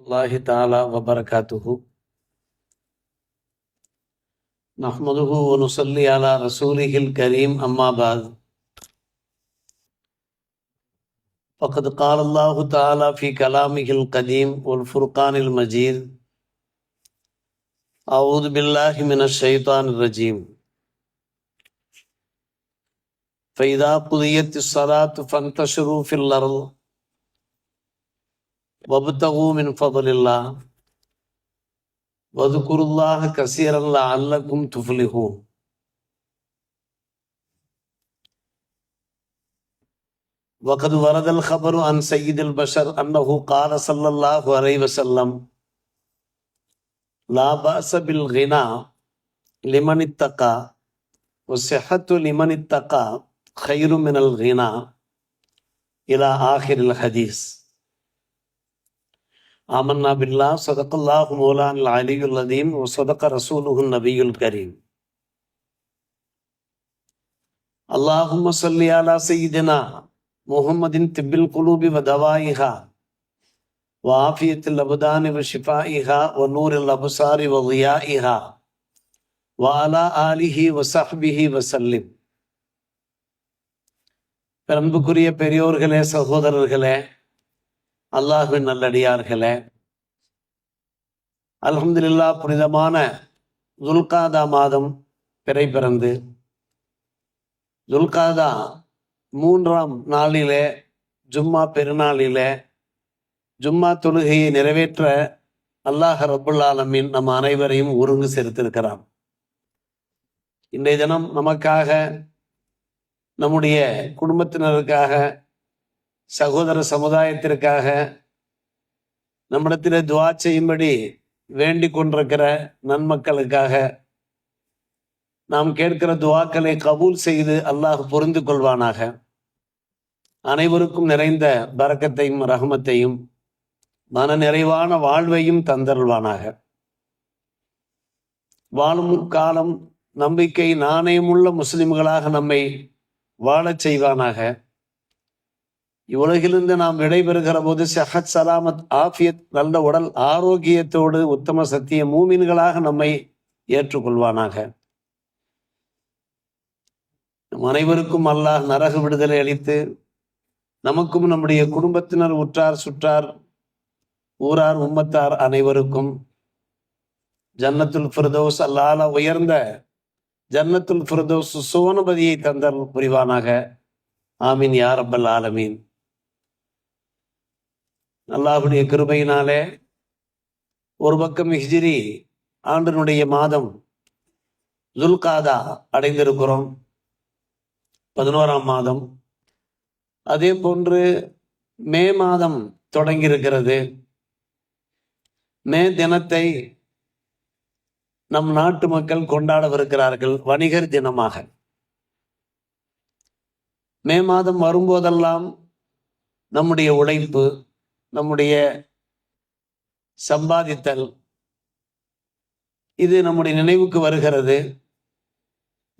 அல்லாஹி தாலா வபரகாத்துஹு நஹ்மதுஹு வ நுஸல்லி அலா ரசூலிஹில் கரீம் அம்மா பாத் ஃபக்கத் கால அல்லாஹு தஆலா ஃபீ கலாமிஹில் கதீம் வல் ஃபுர்கானில் மஜீத் அஊது பில்லாஹி மினஷ் ஷைத்தானிர் ரஜீம் ஃபைதா குதியத்திஸ் ஸலாத்து ஃபன்தஷிரு ஃபில் அர்த் வப்தகு மின் ஃபضலில்லாஹ் வதுகுருல்லாஹ கஸீரன் லஅல்லகும் துஃப்லிஹூன். وقد ورد الخبر عن سيد البشر أنه قال صلى الله عليه وسلم لا بأس بالغنى لمن اتقى والصحة لمن اتقى خير من الغنى إلى آخر الحديث. آمنا بالله صدق الله مولانا العلي العظيم وصدق رسوله النبي الكريم. اللهم صل على سيدنا محمد طب القلوب ودوائها وعافية الأبدان وشفائها ونور الأبصار وضيائها وعلى آله وصحبه وسلم. பெரும்புக்குரிய பெரியோர்களே, சகோதரர்களே, அல்லாஹ்வின் நல்லடியார்களே, அல்ஹம்துலில்லாஹ் புனிதமான துல்காதா மாதம் பிறை பிறந்து துல்காதா 3ஆம் நாளிலே ஜும்மா பெருநாளிலே ஜும்மா தொழுகையை நிறைவேற்ற அல்லாஹ் ரப்புல் ஆலமீன் நம் அனைவரையும் ஒருங்கு சேர்த்திருக்கிறான். இன்றைய தினம் நமக்காக, நம்முடைய குடும்பத்தினருக்காக, சகோதர சமுதாயத்திற்காக நம்மிடத்தில் துஆ செய்யும்படி வேண்டிக் கொண்டிருக்கிற நன்மக்களுக்காக நாம் கேட்கிற துஆக்களை கபூல் செய்து அல்லாஹ் பொருந்து கொள்வானாக. அனைவருக்கும் நிறைந்த பரக்கத்தையும் ரஹமத்தையும் மன நிறைவான வாழ்வையும் தந்தருள்வானாக. வாழும் காலம் நம்பிக்கை நாணயமுள்ள முஸ்லிம்களாக நம்மை வாழச் செய்வானாக. இவ்வுலகிலிருந்து நாம் விடைபெறுகிற போது ஸஹத் சலாமத் ஆஃபியத் நல்ல உடல் ஆரோக்கியத்தோடு உத்தம சத்திய மூமின்களாக நம்மை ஏற்றுக்கொள்வானாக. நம் அனைவருக்கும் அல்லாஹ் நரக விடுதலை அளித்து நமக்கும் நம்முடைய குடும்பத்தினர், உற்றார், சுற்றார், ஊரார், உம்மத்தார் அனைவருக்கும் ஜன்னத்துல் ஃபிர்தௌஸ் அல்லாஹ் உயர்ந்த ஜன்னத்துல் ஃபிர்தௌஸ் சுவனபதியை தந்தல் புரிவானாக. ஆமீன் யா ரப்பல் ஆலமீன். அல்லாஹ்வுடைய கிருபையினாலே ஒரு பக்கம் ஹிஜ்ரி ஆண்டினுடைய மாதம் துல்காதா அடைந்திருக்கிறோம், 11ஆம் மாதம். அதே போன்று மே மாதம் தொடங்கியிருக்கிறது. மே தினத்தை நம் நாட்டு மக்கள் கொண்டாடவிருக்கிறார்கள் வணிகர் தினமாக. மே மாதம் வரும்போதெல்லாம் நம்முடைய உழைப்பு, நம்முடைய சம்பாதித்தல், இது நம்முடைய நினைவுக்கு வருகிறது.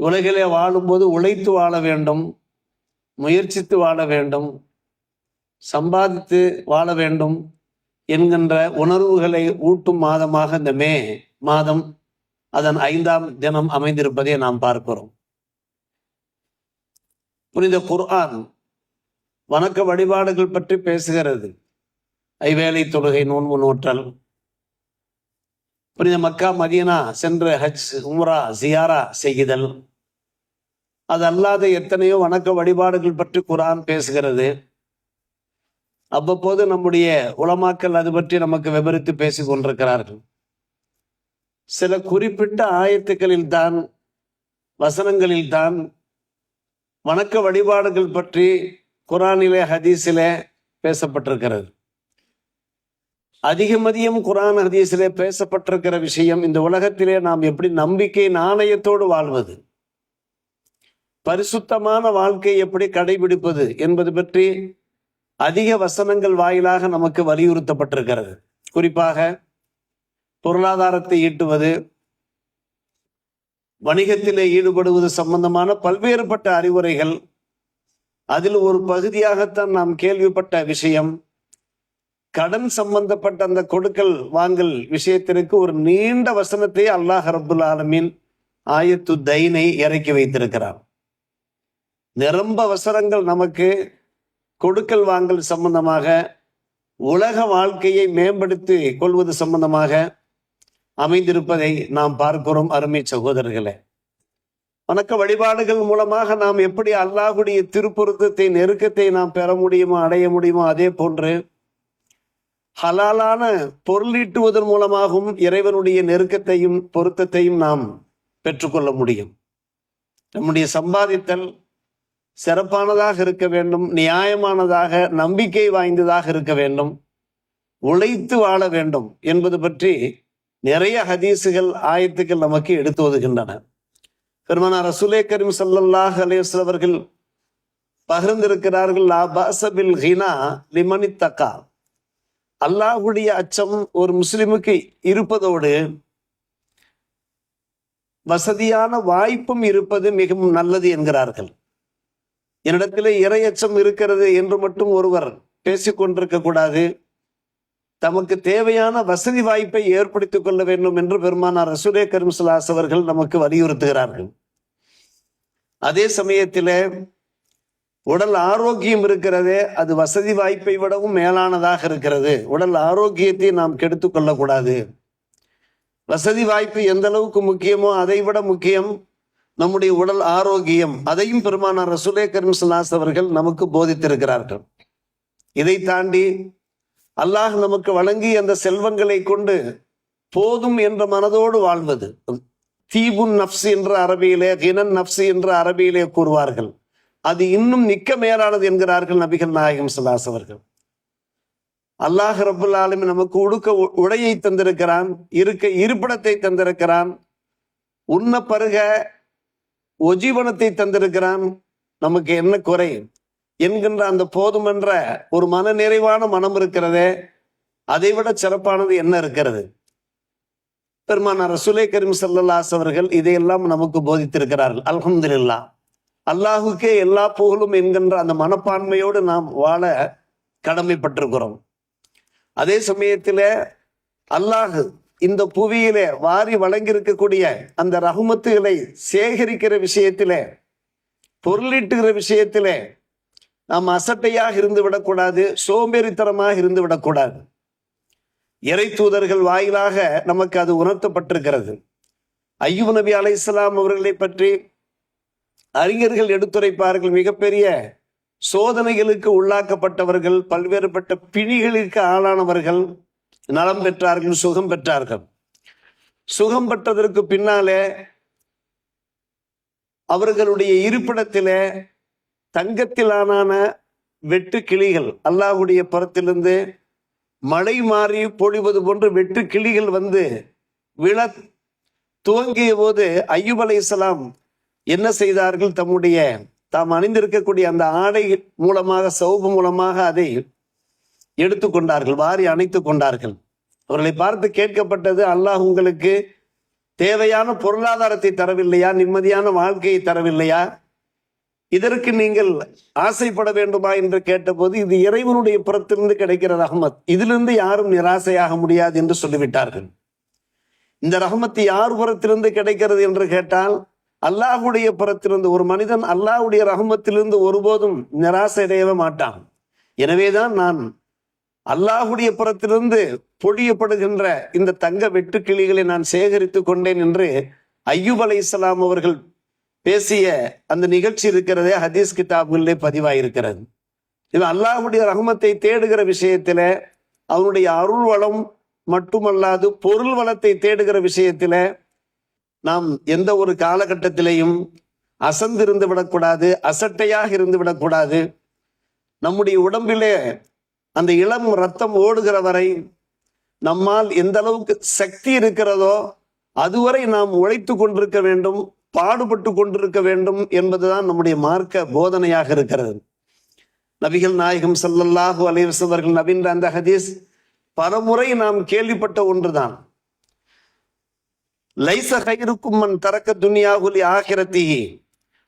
உலகிலே வாழும்போது உழைத்து வாழ வேண்டும், முயற்சித்து வாழ வேண்டும், சம்பாதித்து வாழ வேண்டும் என்கின்ற உணர்வுகளை ஊட்டும் மாதமாக இந்த மே மாதம் அதன் 5ஆம் தினம் அமைந்திருப்பதை நாம் பார்க்கிறோம். புனித குர்ஆன் வணக்க வழிபாடுகள் பற்றி பேசுகிறது. ஐவேளை தொழுகை, நோன்பு நோற்றல், புனித மக்கா மதீனா சென்று ஹஜ், உம்ரா, ஜியாரா செய்தல், அது அல்லாத எத்தனையோ வணக்க வழிபாடுகள் பற்றி குர்ஆன் பேசுகிறது. அவ்வப்போது நம்முடைய உலமாக்கள் அது பற்றி நமக்கு விவரித்து பேசிக் கொண்டிருக்கிறார்கள். சில குறிப்பிட்ட ஆயத்துக்களில் தான், வசனங்களில் தான் வணக்க வழிபாடுகள் பற்றி குர்ஆனிலே, ஹதீஸிலே பேசப்பட்டிருக்கிறது. அதிகம் குர்ஆன் ஹதீஸிலே பேசப்பட்டிருக்கிற விஷயம், இந்த உலகத்திலே நாம் எப்படி நம்பிக்கை நாணயத்தோடு வாழ்வது, பரிசுத்தமான வாழ்க்கை எப்படி கடைபிடிப்பது என்பது பற்றி அதிக வசனங்கள் வாயிலாக நமக்கு வலியுறுத்தப்பட்டிருக்கிறது. குறிப்பாக பொருளாதாரத்தை ஈட்டுவது, வணிகத்திலே ஈடுபடுவது சம்பந்தமான பல்வேறுபட்ட அறிவுரைகள். அதில் ஒரு பகுதியாகத்தான் நாம் கேள்விப்பட்ட விஷயம் கடன் சம்பந்தப்பட்ட அந்த கொடுக்கல் வாங்கல் விஷயத்திற்கு ஒரு நீண்ட வசனத்தை அல்லாஹ் ரப்புல் ஆலமீன் ஆயத்து தைனை இறக்கி வைத்திருக்கிறார். நிரம்ப வசனங்கள் நமக்கு கொடுக்கல் வாங்கல் சம்பந்தமாக, உலக வாழ்க்கையை மேம்படுத்தி கொள்வது சம்பந்தமாக அமைந்திருப்பதை நாம் பார்க்கிறோம். அருமை சகோதரர்களே, வணக்க வழிபாடுகள் மூலமாக நாம் எப்படி அல்லாஹ்வுடைய திருப்பொருத்தத்தை, நெருக்கத்தை நாம் பெற முடியுமோ, அடைய முடியுமோ, அதே போன்று ஹலாலான பொருளீட்டுவதன் மூலமாகவும் இறைவனுடைய நெருக்கத்தையும் பொருத்தத்தையும் நாம் பெற்றுக்கொள்ள முடியும். நம்முடைய சம்பாதித்தல் சிறப்பானதாக இருக்க வேண்டும், நியாயமானதாக, நம்பிக்கை வாய்ந்ததாக இருக்க வேண்டும், உழைத்து வாழ வேண்டும் என்பது பற்றி நிறைய ஹதீசுகள், ஆயத்துக்கள் நமக்கு எடுத்து ஒதுகின்றன. பெருமானார் ரசூலே கரீம் ஸல்லல்லாஹு அலைஹி வஸல்லம் அவர்கள் பகிர்ந்திருக்கிறார்கள், லா பஅஸ பில் கினா லிமன் இத்தகா. அல்லாஹ்வுடைய அச்சம் ஒரு முஸ்லிமுக்கு இருப்பதோடு வசதியான வாய்ப்பும் இருப்பது மிகவும் நல்லது என்கிறார்கள். என்னிடத்திலே இறையச்சம் இருக்கிறது என்று மட்டும் ஒருவர் பேசிக்கொண்டிருக்க கூடாது. தமக்கு தேவையான வசதி வாய்ப்பை ஏற்படுத்திக் கொள்ள வேண்டும் என்று பெருமானார் ரசூலே கரீம் ஸல்லல்லாஹு அலைஹி அவர்கள் நமக்கு வலியுறுத்துகிறார்கள். அதே சமயத்திலே உடல் ஆரோக்கியம் இருக்கிறதே, அது வசதி வாய்ப்பை விடவும் மேலானதாக இருக்கிறது. உடல் ஆரோக்கியத்தை நாம் கெடுத்து கொள்ளக்கூடாது. வசதி வாய்ப்பு எந்த அளவுக்கு முக்கியமோ அதை விட முக்கியம் நம்முடைய உடல் ஆரோக்கியம். அதையும் பெருமானார் ரசூலே கரீம் ஸல்லல்லாஹு அலைஹி அவர்கள் நமக்கு போதித்திருக்கிறார்கள். இதை தாண்டி அல்லாஹ் நமக்கு வழங்கி அந்த செல்வங்களை கொண்டு போதும் என்ற மனதோடு வாழ்வது, தீபுன் நப்ஸ் என்ற அரபியிலே, கினன் நப்ஸ் என்ற அரபியிலே கூறுவார்கள், அது இன்னும் நிக்க மேலானது என்கிறார்கள் நபிகள் நாயகம் ஸல்லல்லாஹு அலைஹி அவர்கள். அல்லாஹ் ரப்புல் ஆலமீன் நமக்கு உடுக்க உடையை தந்திருக்கிறான், இருக்க இருப்பிடத்தை தந்திருக்கிறான், உண்ண பருக ஒஜீவனத்தை தந்திருக்கிறான். நமக்கு என்ன குறை என்கின்ற அந்த போதும் என்ற ஒரு மன நிறைவான மனம் இருக்கிறதே, அதை விட சிறப்பானது என்ன இருக்கிறது? பெருமானார் ரசூலே கரீம் ஸல்லல்லாஹு அலைஹி அவர்கள் இதையெல்லாம் நமக்கு போதித்திருக்கிறார்கள். அல்ஹம்துலில்லாஹ், அல்லாஹுக்கே எல்லா புகழும் என்கின்ற அந்த மனப்பான்மையோடு நாம் வாழ கடமைப்பட்டிருக்கிறோம். அதே சமயத்திலே அல்லாஹ் இந்த புவியிலே வாரி வழங்கியிருக்கக்கூடிய அந்த ரஹ்மத்துகளை சேகரிக்கிற விஷயத்திலே, பொருளீட்டுகிற விஷயத்திலே நாம் அசட்டையாக இருந்து விடக்கூடாது, சோம்பேறித்தனமாக இருந்து விடக்கூடாது. இறை தூதர்கள் வாயிலாக நமக்கு அது உணர்த்தப்பட்டிருக்கிறது. அய்யூப் நபி அலைஹிஸ்ஸலாம் அவர்களை பற்றி அறிஞர்கள் எடுத்துரைப்பார்கள். மிகப்பெரிய சோதனைகளுக்கு உள்ளாக்கப்பட்டவர்கள், பல்வேறுபட்ட பிணிகளுக்கு ஆளானவர்கள், நலம் பெற்றார்கள், சுகம் பெற்றார்கள். சுகம் பெற்றதற்கு பின்னாலே அவர்களுடைய இருப்பிடத்திலே தங்கத்திலான வெட்டு கிளிகள், அல்லாஹ்வுடைய புறத்திலிருந்து மழை மாறி பொழிவது போன்று வெட்டு கிளிகள் வந்து விழ துவங்கிய போது அய்யூப் அலைஹிஸ்ஸலாம் என்ன செய்தார்கள்? தாம் அணிந்திருக்கக்கூடிய அந்த ஆடை மூலமாக, சௌபு மூலமாக அதை எடுத்துக்கொண்டார்கள், வாரி அணைத்து கொண்டார்கள். அவர்களை பார்த்து கேட்கப்பட்டது, அல்லாஹ் உங்களுக்கு தேவையான பொருளாதாரத்தை தரவில்லையா? நிம்மதியான வாழ்க்கையை தரவில்லையா? இதற்கு நீங்கள் ஆசைப்பட வேண்டுமா என்று கேட்டபோது, இது இறைவனுடைய புறத்திலிருந்து கிடைக்கிற ரஹ்மத், இதிலிருந்து யாரும் நிராசையாக முடியாது என்று சொல்லிவிட்டார்கள். இந்த ரஹ்மத் யார் புறத்திலிருந்து கிடைக்கிறது என்று கேட்டால், அல்லாஹ்வுடைய புறத்திலிருந்து. ஒரு மனிதன் அல்லாஹ்வுடைய ரஹ்மத்திலிருந்து ஒருபோதும் நிராசை அடையவே மாட்டான். எனவேதான் நான் அல்லாஹ்வுடைய புறத்திலிருந்து பொழியப்படுகின்ற இந்த தங்க வெட்டுக்கிளிகளை நான் சேகரித்து கொண்டேன் என்று அய்யூப் அலைஹிஸ்ஸலாம் அவர்கள் பேசிய அந்த நிகழ்ச்சி இருக்கிறதே, ஹதீஸ் கிதாபுகளிலே பதிவாயிருக்கிறது. இவன் அல்லாஹ்வுடைய ரஹ்மத்தை தேடுகிற விஷயத்தில, அவனுடைய அருள் வளம் மட்டுமல்லாது பொருள் வளத்தை தேடுகிற விஷயத்தில நாம் எந்த ஒரு காலகட்டத்திலையும் அசந்திருந்து விடக்கூடாது, அசட்டையாக இருந்து விடக்கூடாது. நம்முடைய உடம்பிலே அந்த இளம் ரத்தம் ஓடுகிற வரை நம்மால் எந்த அளவுக்கு சக்தி இருக்கிறதோ அதுவரை நாம் உழைத்து கொண்டிருக்க வேண்டும், பாடுபட்டு கொண்டிருக்க வேண்டும் என்பதுதான் நம்முடைய மார்க்க போதனையாக இருக்கிறது. நபிகள் நாயகம் ஸல்லல்லாஹு அலைஹி வஸல்லம் அவர்கள் நபின்ற அந்த ஹதீஸ் பலமுறை நாம் கேள்விப்பட்ட ஒன்றுதான். லைஸ கைருக்கும் மன் தரக்க துன்யாஹு லி ஆகிரத்திஹி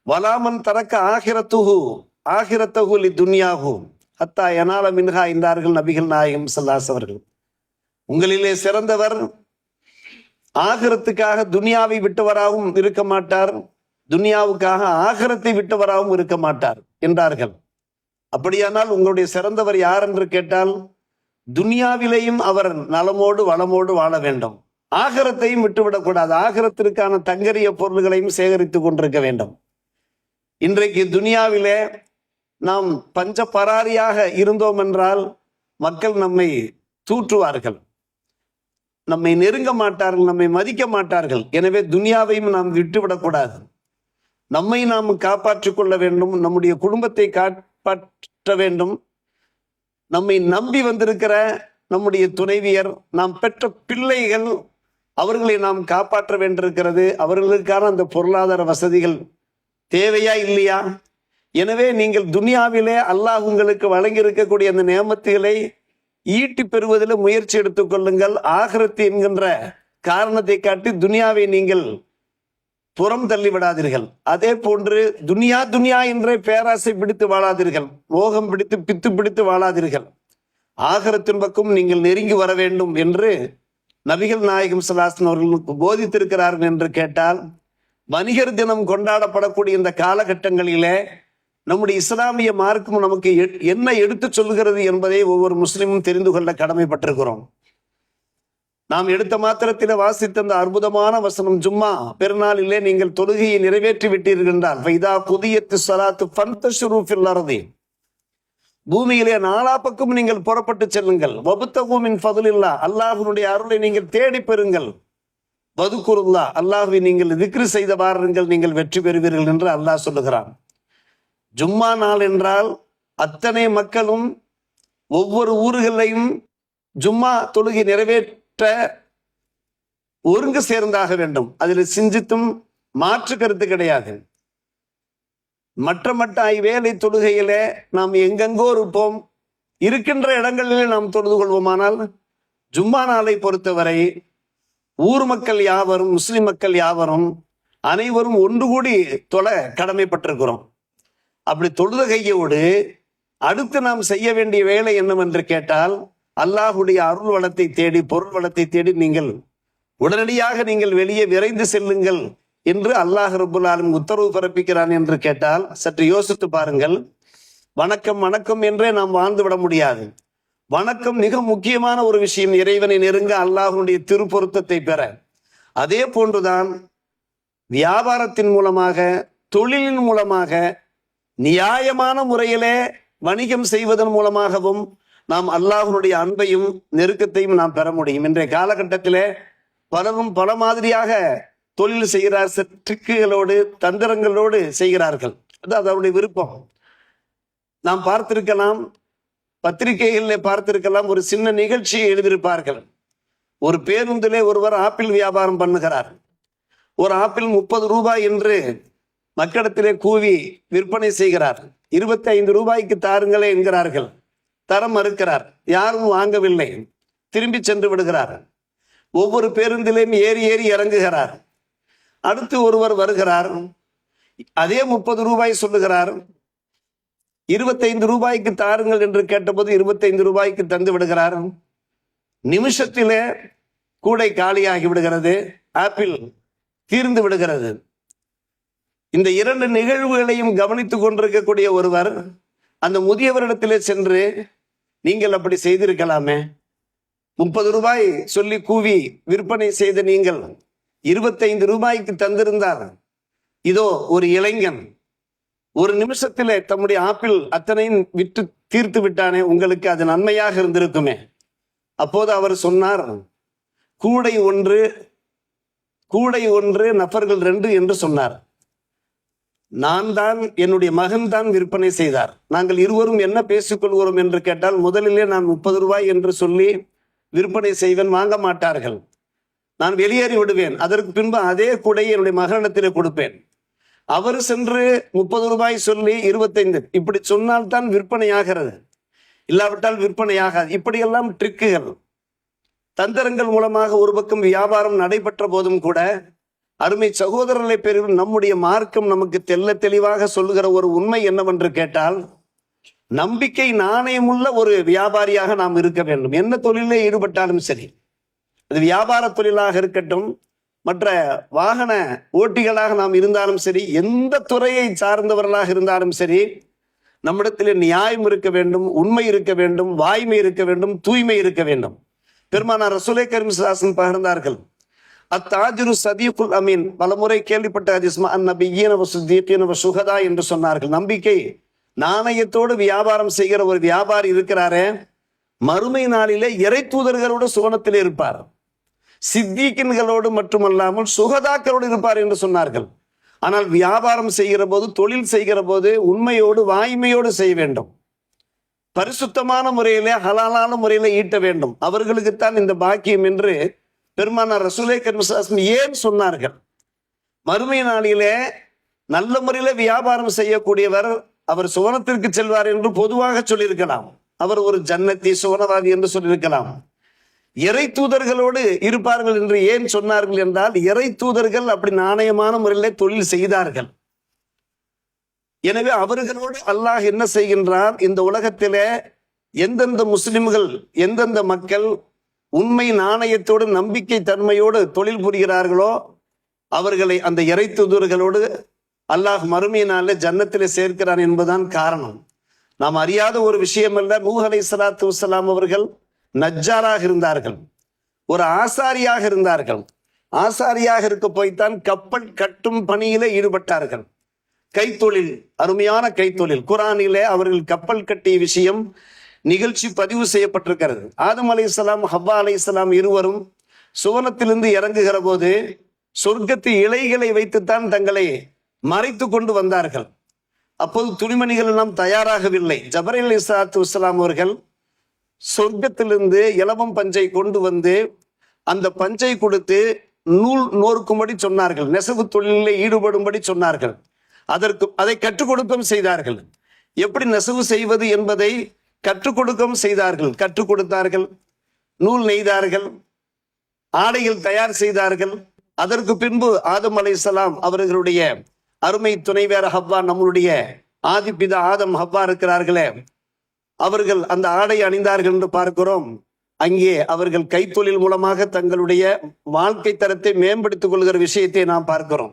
வலா மன் தரக்க ஆகிரத்துஹு லி துன்யாஹு. ஹத்தா யனால மின்ஹா என்றார்கள் நபிகள் நாயகம் ஸல்லல்லாஹு அவர்கள். உங்களிலே சிறந்தவர் ஆகிரத்துக்காக துனியாவை விட்டவராகவும் இருக்க மாட்டார், துனியாவுக்காக ஆகிரத்தை விட்டவராகவும் இருக்க மாட்டார் என்றார்கள். அப்படியானால் உங்களுடைய சிறந்தவர் யார் என்று கேட்டால், துனியாவிலேயும் அவர் நலமோடு வளமோடு வாழ வேண்டும், ஆகிரத்தையும் விட்டுவிடக்கூடாது, ஆகிரத்திற்கான தங்கரிய பொருள்களையும் சேகரித்து கொண்டிருக்க வேண்டும். இன்றைக்கு துனியாவிலே நாம் பஞ்ச பராரியாக இருந்தோம் என்றால் மக்கள் நம்மை தூற்றுவார்கள், நம்மை நெருங்க மாட்டார்கள், நம்மை மதிக்க மாட்டார்கள். எனவே துனியாவையும் நாம் விட்டுவிடக்கூடாது, நம்மை நாம் காப்பாற்றிக் கொள்ள வேண்டும், நம்முடைய குடும்பத்தை காப்பாற்ற வேண்டும். நம்மை நம்பி வந்திருக்கிற நம்முடைய துணைவியர், நாம் பெற்ற பிள்ளைகள், அவர்களை நாம் காப்பாற்ற வேண்டியிருக்கிறது. அவர்களுக்கான அந்த பொருளாதார வசதிகள் தேவையா இல்லையா? எனவே நீங்கள் துனியாவிலே அல்லாஹ் உங்களுக்கு வழங்கி இருக்கக்கூடிய அந்த நேமத்துகளை ஈட்டி பெறுவதில் முயற்சி எடுத்துக் கொள்ளுங்கள். ஆகிரத்து என்கின்ற காரணத்தை காட்டி துனியாவை நீங்கள் புறம் தள்ளி விடாதீர்கள். அதே போன்று துனியா துனியா என்றே பேராசை பிடித்து வாழாதீர்கள், மோகம் பிடித்து பித்து பிடித்து வாழாதீர்கள். ஆகிரத்தின் பக்கம் நீங்கள் நெருங்கி வர வேண்டும் என்று நபிகள் நாயகம் ஸல்லல்லாஹு அலைஹி அவர்களுக்கு போதித்திருக்கிறார்கள் என்று கேட்டால், வணிகர் தினம் கொண்டாடப்படக்கூடிய இந்த காலகட்டங்களிலே நம்முடைய இஸ்லாமிய மார்க்கம் நமக்கு என்ன எடுத்து சொல்கிறது என்பதை ஒவ்வொரு முஸ்லிமும் தெரிந்து கொள்ள கடமைப்பட்டிருக்கிறோம். நாம் எடுத்த மாத்திரத்தில் வாசித்த அந்த அற்புதமான வசனம், ஜும்மா பெருநாளிலே நீங்கள் தொழுகையை நிறைவேற்றி விட்டீர்கள் என்றால், ஃபைதா குதியத்து ஸலாத்து ஃபன்தஷிரு ஃபில் அர்தி, பூமியிலே நாலா பக்கம் நீங்கள் புறப்பட்டு செல்லுங்கள். வபுத்தகு மின் ஃபதுலில்லாஹ், அல்லாஹ்வுடைய அருளை நீங்கள் தேடி பெறுங்கள். வதுகுருல்லாஹ், அல்லாஹ்வை நீங்கள் திக்ரு செய்த வாருங்கள், நீங்கள் வெற்றி பெறுவீர்கள் என்று அல்லாஹ் சொல்லுகிறான். ஜும்மா நாள் என்றால் அத்தனை மக்களும் ஒவ்வொரு ஊர்களையும் ஜும்மா தொழுகை நிறைவேற்ற ஒருங்கு சேர்ந்தாக வேண்டும். அதில் சிந்தித்தும் மாற்று கருத்து கிடையாது. மற்ற வேலை தொழுகையிலே நாம் எங்கெங்கோ இருப்போம், இருக்கின்ற இடங்களிலே நாம் தொழுது கொள்வோமானால், ஜும்மா நாளை பொறுத்தவரை ஊர் மக்கள் யாவரும், முஸ்லிம் மக்கள் யாவரும் அனைவரும் ஒன்று கூடி தொழ கடமைப்பட்டிருக்கிறோம். அப்படி தொழுத கையோடு அடுத்து நாம் செய்ய வேண்டிய வேலை என்னவென்று கேட்டால், அல்லாஹுடைய அருள் வளத்தை தேடி, பொருள் வளத்தை தேடி நீங்கள் உடனடியாக நீங்கள் வெளியே விரைந்து செல்லுங்கள் என்று அல்லாஹ் ரப்புல் ஆலமீன் உத்தரவு பிறப்பிக்கிறான் என்று கேட்டால் சற்று யோசித்து பாருங்கள். வணக்கம் வணக்கம் என்றே நாம் வாழ்ந்து விட முடியாது. வணக்கம் மிக முக்கியமான ஒரு விஷயம், இறைவனை நெருங்க, அல்லாஹுடைய திருப்பொருத்தத்தை பெற. அதே போன்றுதான் வியாபாரத்தின் மூலமாக, தொழிலின் மூலமாக, நியாயமான முறையிலே வணிகம் செய்வதன் மூலமாகவும் நாம் அல்லாஹ்வுடைய அன்பையும் நெருக்கத்தையும் நாம் பெற முடியும். இன்றைய காலகட்டத்திலே பலரும் பல மாதிரியாக தொழில் செய்கிறார், ட்ரிக்குகளோடு தந்திரங்களோடு செய்கிறார்கள். அது அவருடைய விருப்பம். நாம் பார்த்திருக்கலாம், பத்திரிகைகளில் பார்த்திருக்கலாம், ஒரு சின்ன நிகழ்ச்சியை எழுதியிருப்பார்கள். ஒரு பேருந்திலே ஒருவர் ஆப்பிள் வியாபாரம் பண்ணுகிறார். ஒரு ஆப்பிள் 30 ரூபாய் என்று மக்களிடத்திலே கூவி விற்பனை செய்கிறார். 25 ரூபாய்க்கு தாருங்களே என்கிறார்கள். தர மறுக்கிறார், யாரும் வாங்கவில்லை, திரும்பி சென்று விடுகிறார். ஒவ்வொரு பேருந்திலையும் ஏறி ஏறி இறங்குகிறார். அடுத்து ஒருவர் வருகிறார், அதே 30 ரூபாய் சொல்லுகிறார். 25 ரூபாய்க்கு தாருங்கள் என்று கேட்டபோது 25 ரூபாய்க்கு தந்து விடுகிறார். நிமிஷத்திலே கூடை காலியாகி விடுகிறது, ஆப்பிள் தீர்ந்து விடுகிறது. இந்த இரண்டு நிகழ்வுகளையும் கவனித்துக் கொண்டிருக்கக்கூடிய ஒருவர் அந்த முதியவரிடத்திலே சென்று, நீங்கள் அப்படி செய்திருக்கலாமே, 30 ரூபாய் சொல்லி கூவி விற்பனை செய்த நீங்கள் 25 ரூபாய்க்கு தந்திருந்தார். இதோ ஒரு இளைஞன் ஒரு நிமிஷத்திலே தம்முடைய ஆப்பிள் அத்தனையும் விட்டு தீர்த்து விட்டானே, உங்களுக்கு அது நன்மையாக இருந்திருக்குமே. அப்போது அவர் சொன்னார், கூடை ஒன்று நபர்கள் 2 என்று சொன்னார். நான் தான், என்னுடைய மகன் தான் விற்பனை செய்தார். நாங்கள் இருவரும் என்ன பேசிக்கொள்கிறோம் என்று கேட்டால், முதலிலே நான் 30 ரூபாய் என்று சொல்லி விற்பனை செய்வேன், வாங்க மாட்டார்கள், நான் வெளியேறி விடுவேன். அதற்கு பின்பு அதே கூடையை என்னுடைய மகனிடத்திலே கொடுப்பேன். அவர் சென்று 30 ரூபாய் சொல்லி 25 இப்படி சொன்னால்தான் விற்பனை ஆகிறது, இல்லாவிட்டால் விற்பனை ஆகாது. இப்படியெல்லாம் ட்ரிக்குகள், தந்திரங்கள் மூலமாக ஒரு பக்கம் வியாபாரம் நடைபெற்ற போதும் கூட, அருமை சகோதரர்களை பெறும் நம்முடைய மார்க்கம் நமக்கு தெல்ல தெளிவாக சொல்லுகிற ஒரு உண்மை என்னவென்று கேட்டால், நம்பிக்கை நாணயமுள்ள ஒரு வியாபாரியாக நாம் இருக்க வேண்டும். என்ன தொழிலே ஈடுபட்டாலும் சரி, அது வியாபார தொழிலாக இருக்கட்டும், மற்ற வாகன ஓட்டிகளாக நாம் இருந்தாலும் சரி, எந்த துறையை சார்ந்தவர்களாக இருந்தாலும் சரி, நம்மிடத்தில் நியாயம் இருக்க வேண்டும், உண்மை இருக்க வேண்டும், வாய்மை இருக்க வேண்டும், தூய்மை இருக்க வேண்டும். பெருமானார் ரசூலே கரீம் ஸல்லல்லாஹு அலைஹி வஸல்லம் பகிர்ந்தார்கள், அத்தாஜிரு சதீகுல் அமீன். பலமுறை கேள்விப்பட்ட ஹதீஸ், அந்நபிய்யீன வஸுதீகீன வஷுஹதா என்று சொன்னார்கள். நம்பிக்கை நாணயத்தோடு வியாபாரம் செய்கிற ஒரு வியாபாரி இருக்கிறாரே, மறுமை நாளிலே இறை தூதர்களோடு சுவனத்தில் இருப்பார், சித்திகீன்களோடு மட்டுமல்லாமல் சுகதாக்களோடு இருப்பார் என்று சொன்னார்கள். ஆனால் வியாபாரம் செய்கிற போது, தொழில் செய்கிற போது உண்மையோடு வாய்மையோடு செய்ய வேண்டும். பரிசுத்தமான முறையிலே ஹலாலான முறையில ஈட்ட வேண்டும். அவர்களுக்குத்தான் இந்த பாக்கியம் என்று பெருமானார் ரசூலே கரீம் ஸல்லல்லாஹு அலைஹி வஸல்லம் ஏன் சொன்னார்கள்? மறுமை நாளிலே நல்ல முறையில வியாபாரம் செய்யக்கூடியவர் அவர் சுவனத்திற்கு செல்வார் என்று பொதுவாக சொல்லியிருக்கலாம். அவர் ஒரு ஜன்னத்தி சுவனவாதி என்று சொல்லியிருக்கலாம். இறை தூதர்களோடு இருப்பார்கள் என்று ஏன் சொன்னார்கள் என்றால், இறை தூதர்கள் அப்படி நாணயமான முறையிலே தொழில் செய்தார்கள். எனவே அவர்களோடு அல்லாஹ் என்ன செய்கின்றார்? இந்த உலகத்திலே எந்தெந்த முஸ்லிம்கள், எந்தெந்த மக்கள் உண்மை நாணயத்தோடு நம்பிக்கை தன்மையோடு தொழில் புரிகிறார்களோ அவர்களை அந்த இறை தூதர்களோடு அல்லாஹ் மறுமையினாலே ஜன்னத்திலே சேர்க்கிறான் என்பதுதான் காரணம். நாம் அறியாத ஒரு விஷயம் அல்ல. நூஹ் அலைஹிஸ்ஸலாத்து வஸ்ஸலாம் அவர்கள் நஜ்ஜாராக இருந்தார்கள், ஒரு ஆசாரியாக இருந்தார்கள். ஆசாரியாக இருக்க போய்த்தான் கப்பல் கட்டும் பணியிலே ஈடுபட்டார்கள். கைத்தொழில், அருமையான கைத்தொழில். குர்ஆனிலே அவர்கள் கப்பல் கட்டிய விஷயம் நிகழ்ச்சி பதிவு செய்யப்பட்டிருக்கிறது. ஆதம் அலைஹிஸ்ஸலாம், ஹவ்வா அலைஹிஸ்ஸலாம் இருவரும் சுவனத்திலிருந்து இறங்குகிற போது சொர்க்கத்து இலைகளை வைத்துத்தான் தங்களை மறைத்து கொண்டு வந்தார்கள். அப்போது துணிமணிகள் எல்லாம் தயாராகவில்லை. ஜபரீல் அலைஹிஸ்ஸலாத்து வஸ்ஸலாம் அவர்கள் சொர்க்கத்திலிருந்து இலவம் பஞ்சை கொண்டு வந்து அந்த பஞ்சை கொடுத்து நூல் நோர்க்கும்படி சொன்னார்கள், நெசவு தொழிலில் ஈடுபடும்படி சொன்னார்கள். அதை கற்றுக் கொடுக்கவும் செய்தார்கள். எப்படி நெசவு செய்வது என்பதை கற்றுக் கொடுக்கவும் செய்தார்கள். கற்றுக் கொடுத்தார்கள், நூல் நெய்தார்கள், ஆடைகள் தயார் செய்தார்கள். அதற்கு பின்பு ஆதம் அலைஹிஸ்ஸலாம் அவர்களுடைய அருமை துணைவேற ஹவ்வா, நம்மளுடைய ஆதிபிதா ஆதம் ஹவ்வா இருக்கிறார்களே, அவர்கள் அந்த ஆடை அணிந்தார்கள் என்று பார்க்கிறோம். அங்கே அவர்கள் கைத்தொழில் மூலமாக தங்களுடைய வாழ்க்கை தரத்தை மேம்படுத்திக் கொள்கிற விஷயத்தை நாம் பார்க்கிறோம்.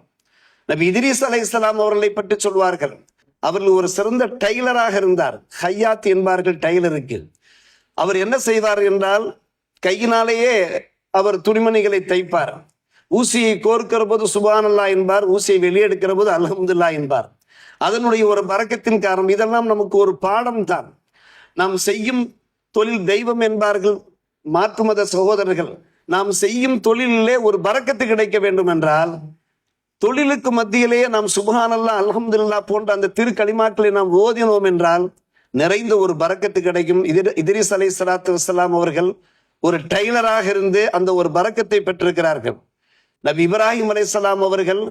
நபி இத்ரீஸ் அலைஹிஸ்ஸலாம் அவர்களை பற்றி சொல்வார்கள், அவர்கள் ஒரு சிறந்த டைலராக இருந்தார். ஹையாத் என்பார்கள் டைலருக்கு. அவர் என்ன செய்வார் என்றால், கையினாலேயே அவர் துணிமணிகளை தைப்பார். ஊசியை கோர்க்கிற போது சுப்ஹானல்லாஹ் என்பார், ஊசியை வெளியெடுக்கிற போது அல்ஹம்துலில்லாஹ் என்பார். அதனுடைய ஒரு பரக்கத்தின் காரணம். இதெல்லாம் நமக்கு ஒரு பாடம் தான். நாம் செய்யும் தொழில் தெய்வம் என்பார்கள் மாற்று மத சகோதரர்கள். நாம் செய்யும் தொழிலிலே ஒரு பரக்கத்து கிடைக்க வேண்டும் என்றால், தொழிலுக்கு மத்தியிலேயே நாம் சுப்ஹானல்லாஹ் அல்ஹம்துலில்லாஹ் போன்ற அந்த திருக்கலிமாக்களை நாம் ஓதினோம் என்றால் நிறைந்த ஒரு பரக்கத்து கிடைக்கும். இத்ரீஸ் அலைஹிஸ்ஸலாத்து வஸ்ஸலாம் அவர்கள் ஒரு டைலராக இருந்து அந்த ஒரு பரக்கத்தை பெற்றிருக்கிறார்கள். நபி இப்ராஹிம் அலைஹிஸ்ஸலாம் அவர்கள்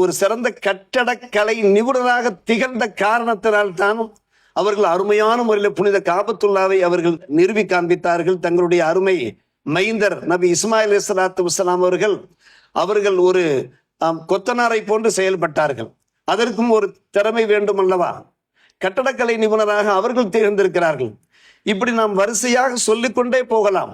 ஒரு சிறந்த கட்டடக்கலை நிபுணராக திகழ்ந்த காரணத்தினால் தான் அவர்கள் அருமையான முறையில் புனித காபத்துல்லாவை அவர்கள் நிறுவி காண்பித்தார்கள். தங்களுடைய அருமை மைந்தர் நபி இஸ்மாயில் அலைஹிஸ்ஸலாத்து வஸ்ஸலாம் அவர்கள் ஒரு கொத்தனாரை போன்று செயல்பட்டார்கள். அதற்கும் ஒரு திறமை வேண்டும் அல்லவா? கட்டடக்கலை நிபுணராக அவர்கள் திகழ்ந்திருக்கிறார்கள். இப்படி நாம் வரிசையாக சொல்லிக்கொண்டே போகலாம்.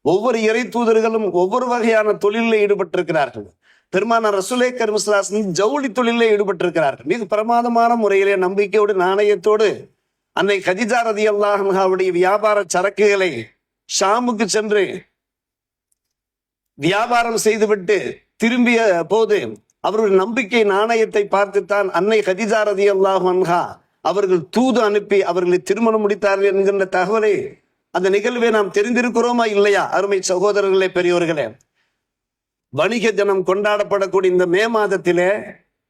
ஒவ்வொரு இறை தூதர்களும் ஒவ்வொரு வகையான தொழிலில் ஈடுபட்டிருக்கிறார்கள். பெருமானார் ரசூலே கரீம் ஸல்லல்லாஹு அலைஹி வஸல்லம் ஜவுளி தொழிலில் ஈடுபட்டிருக்கிறார்கள். மிக பிரமாதமான முறையிலே நம்பிக்கையோடு நாணயத்தோடு அன்னை கதீஜா ரலியல்லாஹு அன்ஹாவுடைய வியாபார சரக்குகளை ஷாமுக்கு சென்று வியாபாரம் செய்துவிட்டு திரும்பிய போது அவருடைய நம்பிக்கை நாணயத்தை பார்த்துத்தான் அன்னை கதீஜா ரலியல்லாஹு அன்ஹா அவர்கள் தூது அனுப்பி அவர்களை திருமணம் முடித்தார்கள் என்கின்ற தகவலை, அந்த நிகழ்வை நாம் தெரிந்திருக்கிறோமா இல்லையா? அருமை சகோதரர்களே, பெரியோர்களே, வணிக தினம் கொண்டாடப்படக்கூடிய இந்த மே மாதத்திலே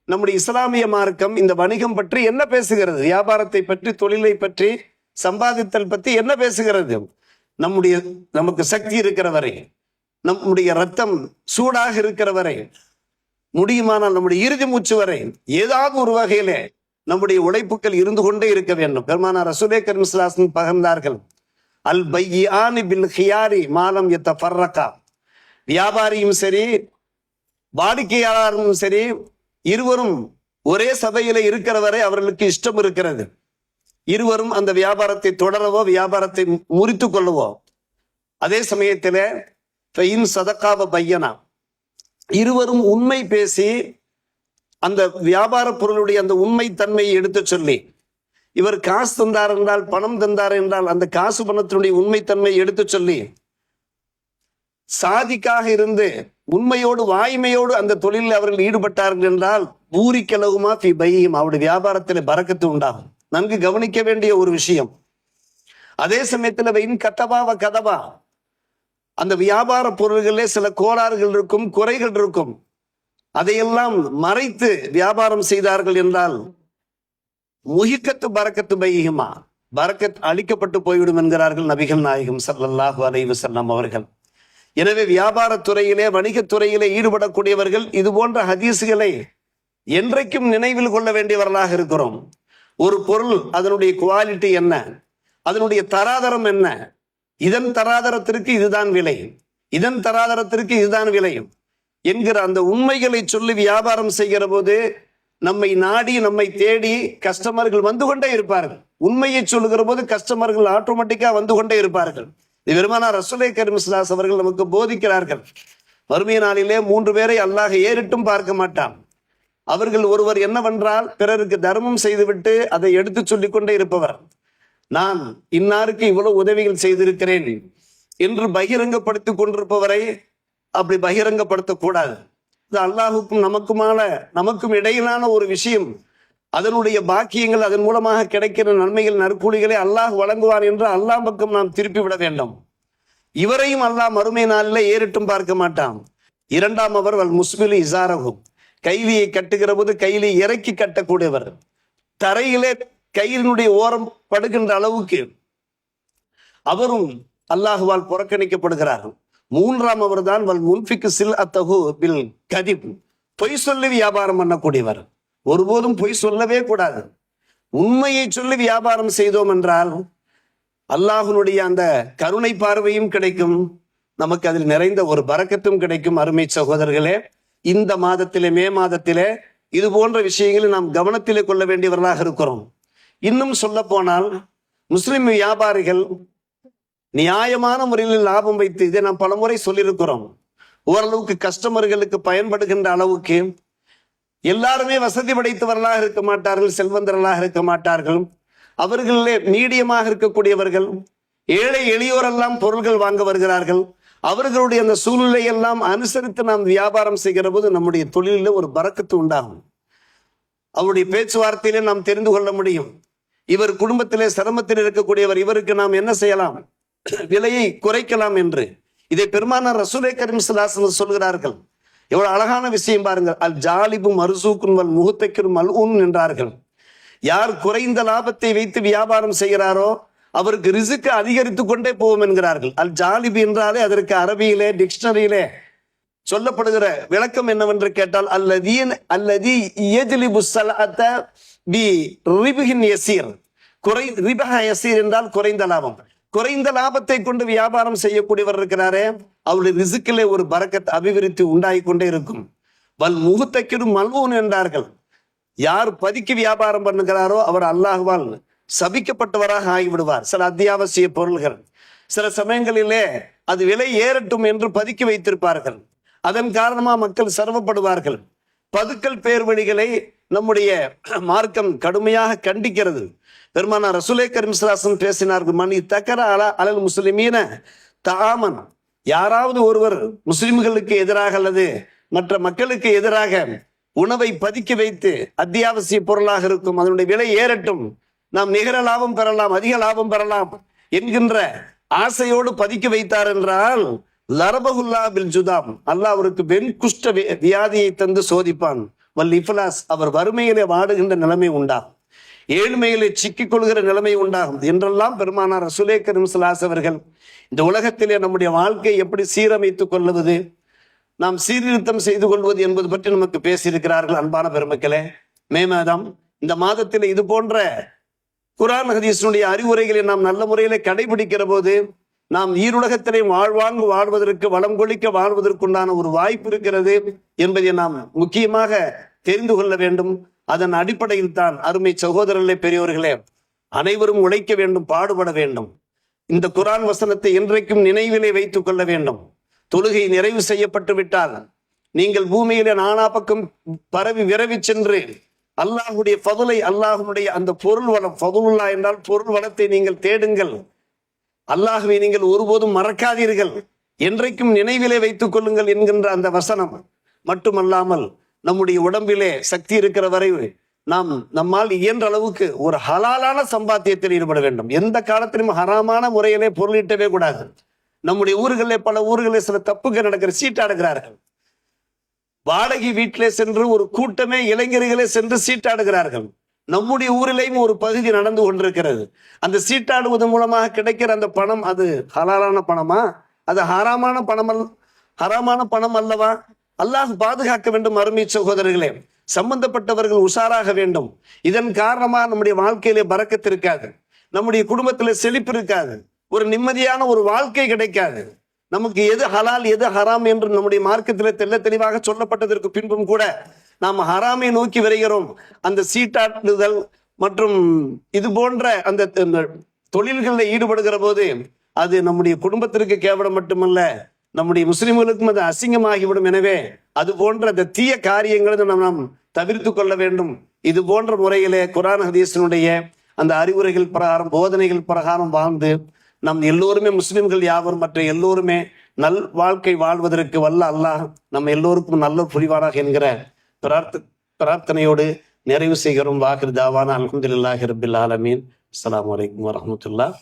நம்முடைய இஸ்லாமிய மார்க்கம் இந்த வணிகம் பற்றி என்ன பேசுகிறது? வியாபாரத்தை பற்றி, தொழிலை பற்றி, சம்பாதித்தல் பற்றி என்ன பேசுகிறது? நமக்கு சக்தி இருக்கிற வரை, நம்முடைய ரத்தம் சூடாக இருக்கிற வரை, முடியுமானால் நம்முடைய இறுதி மூச்சு வரை ஏதாவது ஒரு வகையிலே நம்முடைய உழைப்புகள் இருந்து கொண்டே இருக்க வேண்டும். பெருமானார் ரசூலே கரீம் ஸல்லல்லாஹு அலைஹி வஸல்லம் பகர்ந்தார்கள், அல் பையானி பில் ஹியாரி மாலம் யத்தஃபர்ரகா. வியாபாரியும் சரி, வாடிக்கையாளரும் சரி, இருவரும் ஒரே சபையில இருக்கிற வரை அவர்களுக்கு இஷ்டம் இருக்கிறது. இருவரும் அந்த வியாபாரத்தை தொடரவோ வியாபாரத்தை முறித்து கொள்ளவோ. அதே சமயத்தில் சதக்காவ பையனா, இருவரும் உண்மை பேசி அந்த வியாபார பொருளுடைய அந்த உண்மை தன்மையை எடுத்து சொல்லி, இவர் காசு தந்தார் என்றால், பணம் தந்தார் என்றால் அந்த காசு பணத்தினுடைய உண்மைத்தன்மையை எடுத்து சொல்லி, சாதிக்காக இருந்து உண்மையோடு வாய்மையோடு அந்த தொழிலில் அவர்கள் ஈடுபட்டார்கள் என்றால் பூரிக்கலகுமா ஃபி பைஹிம், அவருடைய வியாபாரத்தில் பரக்கத்து உண்டாகும். நன்கு கவனிக்க வேண்டிய ஒரு விஷயம். அதே சமயத்தில் வெயின் கதபாவ கதபா, அந்த வியாபார பொருள்களே சில கோளாறுகள் இருக்கும், குறைகள் இருக்கும். அதையெல்லாம் மறைத்து வியாபாரம் செய்தார்கள் என்றால் முஹிக்கத்து பரக்கத்து பைஹிமா, பரக்கத் அளிக்கப்பட்டு போய்விடும் என்கிறார்கள் நபிகள் நாயகம் ஸல்லல்லாஹு அலைஹி வஸல்லம் அவர்கள். எனவே வியாபாரத்துறையிலே வணிகத்துறையிலே ஈடுபடக்கூடியவர்கள் இது போன்ற ஹதீசுகளை என்றைக்கும் நினைவில் கொள்ள வேண்டியவர்களாக இருக்கிறோம். ஒரு பொருள் அதனுடைய குவாலிட்டி என்ன, அதனுடைய தராதரம் என்ன, இதன் தராதரத்திற்கு இதுதான் விலை, இதன் தராதரத்திற்கு இதுதான் விலை என்கிற அந்த உண்மைகளை சொல்லி வியாபாரம் செய்கிற போது நம்மை நாடி நம்மை தேடி கஸ்டமர்கள் வந்து கொண்டே இருப்பார்கள். உண்மையை சொல்லுகிற போது கஸ்டமர்கள் ஆட்டோமேட்டிக்கா வந்து கொண்டே இருப்பார்கள். இது பெருமானார் ரசூலே கரீம் ஸல்லல்லாஹு அலைஹி வஸல்லம் அவர்கள் நமக்கு போதிக்கிறார்கள். வறுமை நாளிலே 3 பேரை அல்லாஹ் ஏறிட்டும் பார்க்க மாட்டான். அவர்கள் ஒருவர் என்னவென்றால் பிறருக்கு தர்மம் செய்துவிட்டு அதை எடுத்து சொல்லிக் கொண்டே இருப்பவர். நான் இன்னாருக்கு இவ்வளவு உதவிகள் செய்திருக்கிறேன் என்று பகிரங்கப்படுத்திக் கொண்டிருப்பவரை அப்படி பகிரங்கப்படுத்தக்கூடாது. இது அல்லாஹுக்கும் நமக்கும் இடையிலான ஒரு விஷயம். அதனுடைய பாக்கியங்கள், அதன் மூலமாக கிடைக்கிற நன்மைகள், நற்கூலிகளை அல்லாஹ் வழங்குவார் என்று அல்லாஹ் பக்கம் நாம் திருப்பி விட வேண்டும். இவரையும் அல்லாஹ் மறுமை நாளில் ஏறிட்டும் பார்க்க மாட்டான். இரண்டாம் அவர் வல் முஸ்பிலி இசாரகும், கைலியை கட்டுகிற போது கையிலை இறக்கி கட்டக்கூடியவர், தரையிலே கையினுடைய ஓரம் படுகின்ற அளவுக்கு அவரும் அல்லாஹுவால் புறக்கணிக்கப்படுகிறார்கள். மூன்றாம் அவர் தான் வல் முன்ஃபிக்கு சில் அத்தகு பில் கதிப், பொய் சொல்லி வியாபாரம் பண்ணக்கூடியவர். ஒருபோதும் பொய் சொல்லவே கூடாது. உண்மையை சொல்லி வியாபாரம் செய்தோம் என்றால் அல்லாஹ்வுடைய அந்த கருணை பார்வையும் கிடைக்கும், நமக்கு அதில் நிறைந்த ஒரு பரக்கத்தும் கிடைக்கும். அருமை சகோதரர்களே, இந்த மாதத்திலே, மே மாதத்திலே இது போன்ற விஷயங்களை நாம் கவனத்திலே கொள்ள வேண்டியவர்களாக இருக்கிறோம். இன்னும் சொல்ல போனால் முஸ்லிம் வியாபாரிகள் நியாயமான முறையில் லாபம் வைத்து, இதை நாம் பலமுறை சொல்லியிருக்கிறோம், ஓரளவுக்கு கஸ்டமர்களுக்கு பயன்படுகின்ற அளவுக்கு. எல்லாருமே வசதி படைத்தவர்களாக இருக்க மாட்டார்கள், செல்வந்தர்களாக இருக்க மாட்டார்கள். அவர்களே மீடியமாக இருக்கக்கூடியவர்கள், ஏழை எளியோரெல்லாம் பொருள்கள் வாங்க வருகிறார்கள். அவர்களுடைய அந்த சூழ்நிலையெல்லாம் அனுசரித்து நாம் வியாபாரம் செய்கிற போது நம்முடைய தொழிலில் ஒரு பரக்கத்து உண்டாகும். அவருடைய பேச்சுவார்த்தையிலே நாம் தெரிந்து கொள்ள முடியும், இவர் குடும்பத்திலே சிரமத்தில் இருக்கக்கூடியவர், இவருக்கு நாம் என்ன செய்யலாம், விலையை குறைக்கலாம் என்று. இதை பெருமானார் ரசூலே கரீம் ஸல்லல்லாஹு அலைஹி வஸல்லம் சொல்கிறார்கள். எவ்வளவு அழகான விஷயம் பாருங்கள். அல் ஜாலிபு மர்சூக்குன் வல் முஹ்தக்கிரு மல்ஊன் என்றார்கள். யார் குறைந்த லாபத்தை வைத்து வியாபாரம் செய்கிறாரோ அவருக்கு ரிஸ்க் அதிகரித்து கொண்டே போகும் என்கிறார்கள். அல் ஜாலிபு என்றாலே அதற்கு அரபியிலே டிக்ஷனரியிலே சொல்லப்படுகிற விளக்கம் என்னவென்று கேட்டால் அல்லதி யஜ்லிபு ஸலஅத பி ரிபஹின் யஸீர், ரிபஹ யஸீர் என்றால் குறைந்த லாபம். குறைந்த லாபத்தை கொண்டு வியாபாரம் செய்யக்கூடியவர் இருக்கிறாரே, அவருடைய ரிஸ்கிலே ஒரு பரக்கத் அபிவிருத்தி உண்டாகி கொண்டே இருக்கும். வல் முஹ்தக்கிரு மல்ஊன் என்றார்கள். யார் பதுக்கி வியாபாரம் பண்ணுகிறாரோ அவர் அல்லாஹ்வால் சபிக்கப்பட்டவராக ஆகிவிடுவார். சில அத்தியாவசிய பொருள்கள் சில சமயங்களிலே அது விலை ஏறட்டும் என்று பதுக்கி வைத்திருப்பார்கள். அதன் காரணமாக மக்கள் சிரமப்படுவார்கள். பதுக்கல் பேர் வழிகளை நம்முடைய மார்க்கம் கடுமையாக கண்டிக்கிறது. பெருமானார் ரசூலே கரீம் ஸல்லல்லாஹு அலைஹி வஸல்லம் பேசினார்கள், மணி தக்கர அலல் முஸ்லிமீன தஆமன், யாராவது ஒருவர் முஸ்லிம்களுக்கு எதிராக அல்லது மற்ற மக்களுக்கு எதிராக உணவை பதுக்கி வைத்து, அத்தியாவசிய பொருளாக இருக்கும், அதனுடைய விலை ஏறட்டும், நாம் நிகர லாபம் பெறலாம், அதிக லாபம் பெறலாம் என்கின்ற ஆசையோடு பதுக்கி வைத்தார் என்றால் லரபகுல்லா பில் ஜுதாம், அல்லாஹ் அவருக்கு வெண் குஷ்ட வியாதியை தந்து சோதிப்பான். வல் இஃப்லாஸ், அவர் வறுமையிலே வாடுகின்ற நிலைமை உண்டாகும், ஏழ்மையிலே சிக்கிக் கொள்கிற நிலைமை உண்டாகும் என்றெல்லாம் பெருமானார் ரசூலே கரீம் ஸல்லல்லாஹு அலைஹி வஸல்லம் அவர்கள் இந்த உலகத்திலே நம்முடைய வாழ்க்கையை எப்படி சீரமைத்துக் கொள்வது, நாம் சீர்திருத்தம் செய்து கொள்வது என்பது பற்றி நமக்கு பேசியிருக்கிறார்கள். அன்பான பெருமக்களே, மே மாதம், இந்த மாதத்தில் இது போன்ற குர்ஆன் ஹதீஸினுடைய அறிவுரைகளை நாம் நல்ல முறையிலே கடைபிடிக்கிற போது நாம் ஈருலகத்திலே வாழ்வாங்கு வாழ்வதற்கு, வளம் கொளிக்க வாழ்வதற்குண்டான ஒரு வாய்ப்பு இருக்கிறது என்பதை நாம் முக்கியமாக தெரிந்து கொள்ள வேண்டும். அதன் அடிப்படையில் தான் அருமை சகோதரர்களே, பெரியோர்களே, அனைவரும் உழைக்க வேண்டும், பாடுபட வேண்டும். இந்த குர்ஆன் வசனத்தை என்றைக்கும் நினைவிலே வைத்துக் கொள்ள வேண்டும். தொழுகை நிறைவு செய்யப்பட்டு விட்டால் நீங்கள் பூமியிலே நானா பக்கம் பரவி விரவி சென்று அல்லாஹுடைய ஃபதுலை, அல்லாஹுடைய அந்த பொருள் வளம், ஃபதுலுல்லாஹ் என்றால் பொருள் வளத்தை நீங்கள் தேடுங்கள். அல்லாஹுவை நீங்கள் ஒருபோதும் மறக்காதீர்கள், என்றைக்கும் நினைவிலே வைத்துக் கொள்ளுங்கள் என்கின்ற அந்த வசனம் மட்டுமல்லாமல் நம்முடைய உடம்பிலே சக்தி இருக்கிற வரை நம்மால் இயன்ற அளவுக்கு ஒரு ஹலாலான சம்பாத்தியத்தில் ஈடுபட வேண்டும். எந்த காலத்திலும் ஹராமான முறையிலே பொருளீட்டவே கூடாது. நம்முடைய ஊர்களிலே, பல ஊர்களில் சில தப்புகள் நடக்கிற, சீட்டாடுகிறார்கள். வாடகை வீட்டிலே சென்று ஒரு கூட்டமே இளைஞர்களே சென்று சீட்டாடுகிறார்கள். நம்முடைய ஊரிலேயும் ஒரு பகுதி நடந்து கொண்டிருக்கிறது. அந்த சீட்டாடுவதன் மூலமாக கிடைக்கிற அந்த பணம், அது ஹலாலான பணமா? அது ஹராமான பணம் அல்லவா? அல்லாஹ் பாதுகாக்க வேண்டும். அருமை சகோதரர்களே, சம்பந்தப்பட்டவர்கள் உஷாராக வேண்டும். இதன் காரணமாக நம்முடைய வாழ்க்கையிலே பரக்கத்து இருக்காது, நம்முடைய குடும்பத்திலே செழிப்பு இருக்காது, ஒரு நிம்மதியான ஒரு வாழ்க்கை கிடைக்காது. நமக்கு எது ஹலால் எது ஹராம் என்று நம்முடைய மார்க்கத்திலே தெள்ள தெளிவாக சொல்லப்பட்டதற்கு பின்பும் கூட நாம் ஹராமை நோக்கி வருகிறோம். அந்த சீட்டாடுதல் மற்றும் இது போன்ற அந்த தொழில்களில் ஈடுபடுகிற போது அது நம்முடைய குடும்பத்திற்கு கேவலம் மட்டுமல்ல, நம்முடைய முஸ்லிம்களுக்கும் அது அசிங்கமாகிவிடும். எனவே அது போன்ற அந்த தீய காரியங்களை நாம் தவிர்த்து கொள்ள வேண்டும். இது போன்ற முறையிலே குர்ஆன் ஹதீஸினுடைய அந்த அறிவுரைகள் பிரகாரம், போதனைகள் பிரகாரம் வாழ்ந்து நம் எல்லோருமே, முஸ்லிம்கள் யாவரும் மற்ற எல்லோருமே நல் வாழ்க்கை வாழ்வதற்கு வல்ல அல்லாஹ் நம்ம எல்லோருக்கும் நல்ல புரிவானாக என்கிற பிரார்த்தனையோடு நிறைவு செய்கிறோம். வாஹிர் தாவானா அல்ஹம்துலில்லாஹி ரப்பில் ஆலமீன். அஸ்ஸலாமு அலைக்கும் வரஹ்மத்துல்லாஹ்.